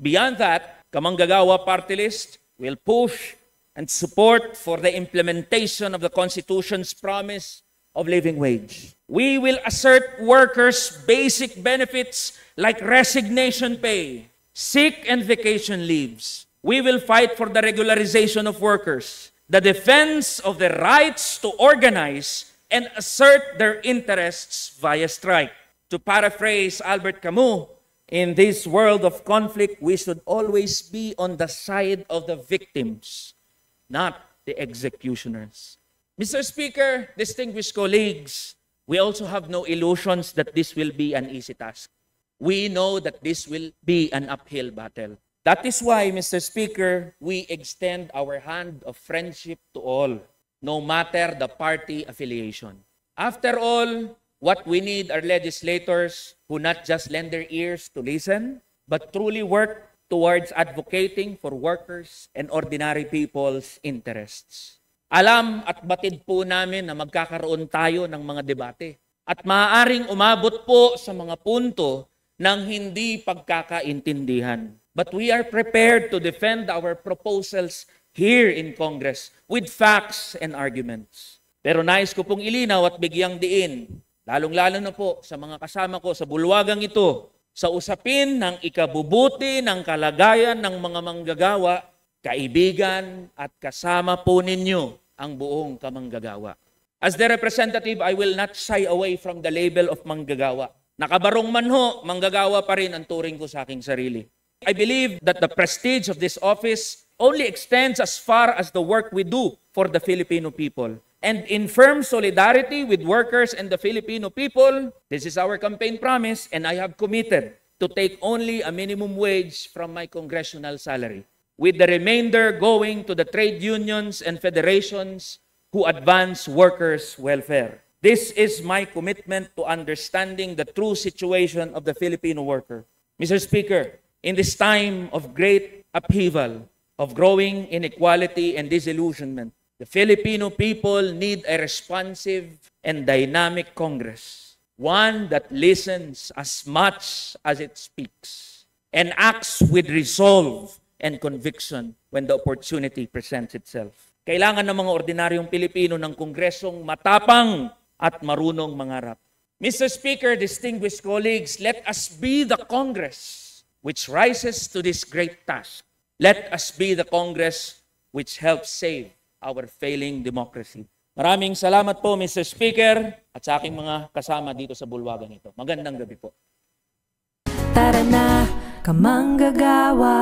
Beyond that, Kamanggagawa Party List will push and support for the implementation of the Constitution's promise of living wage. We will assert workers' basic benefits like resignation pay, sick and vacation leaves. We will fight for the regularization of workers, the defense of the rights to organize and assert their interests via strike. To paraphrase Albert Camus, in this world of conflict, we should always be on the side of the victims, not the executioners. Mr. Speaker, distinguished colleagues, we also have no illusions that this will be an easy task. We know that this will be an uphill battle. That is why, Mr. Speaker, we extend our hand of friendship to all, no matter the party affiliation. After all, what we need are legislators who not just lend their ears to listen, but truly work towards advocating for workers and ordinary people's interests. Alam at batid po namin na magkakaroon tayo ng mga debate at maaaring umabot po sa mga punto ng hindi pagkakaintindihan. But we are prepared to defend our proposals here in Congress with facts and arguments. Pero nais ko pong ilinaw at bigyang diin, lalong-lalo na po sa mga kasama ko sa bulwagang ito, sa usapin ng ikabubuti ng kalagayan ng mga manggagawa, kaibigan at kasama po ninyo ang buong kamanggagawa. As the representative, I will not shy away from the label of manggagawa. Nakabarong man ho, manggagawa pa rin ang turing ko sa aking sarili. I believe that the prestige of this office only extends as far as the work we do for the Filipino people. And in firm solidarity with workers and the Filipino people, this is our campaign promise, and I have committed to take only a minimum wage from my congressional salary, with the remainder going to the trade unions and federations who advance workers' welfare. This is my commitment to understanding the true situation of the Filipino worker. Mr. Speaker, in this time of great upheaval, of growing inequality and disillusionment, the Filipino people need a responsive and dynamic Congress, one that listens as much as it speaks and acts with resolve and conviction when the opportunity presents itself. Kailangan ng mga ordinaryong Pilipino ng Kongresong matapang at marunong mangarap. Mr. Speaker, distinguished colleagues, let us be the Congress which rises to this great task. Let us be the Congress which helps save our failing democracy. Maraming salamat po, Mr. Speaker, at sa aking mga kasama dito sa bulwagan ito. Magandang gabi po. Tara na, kamanggagawa.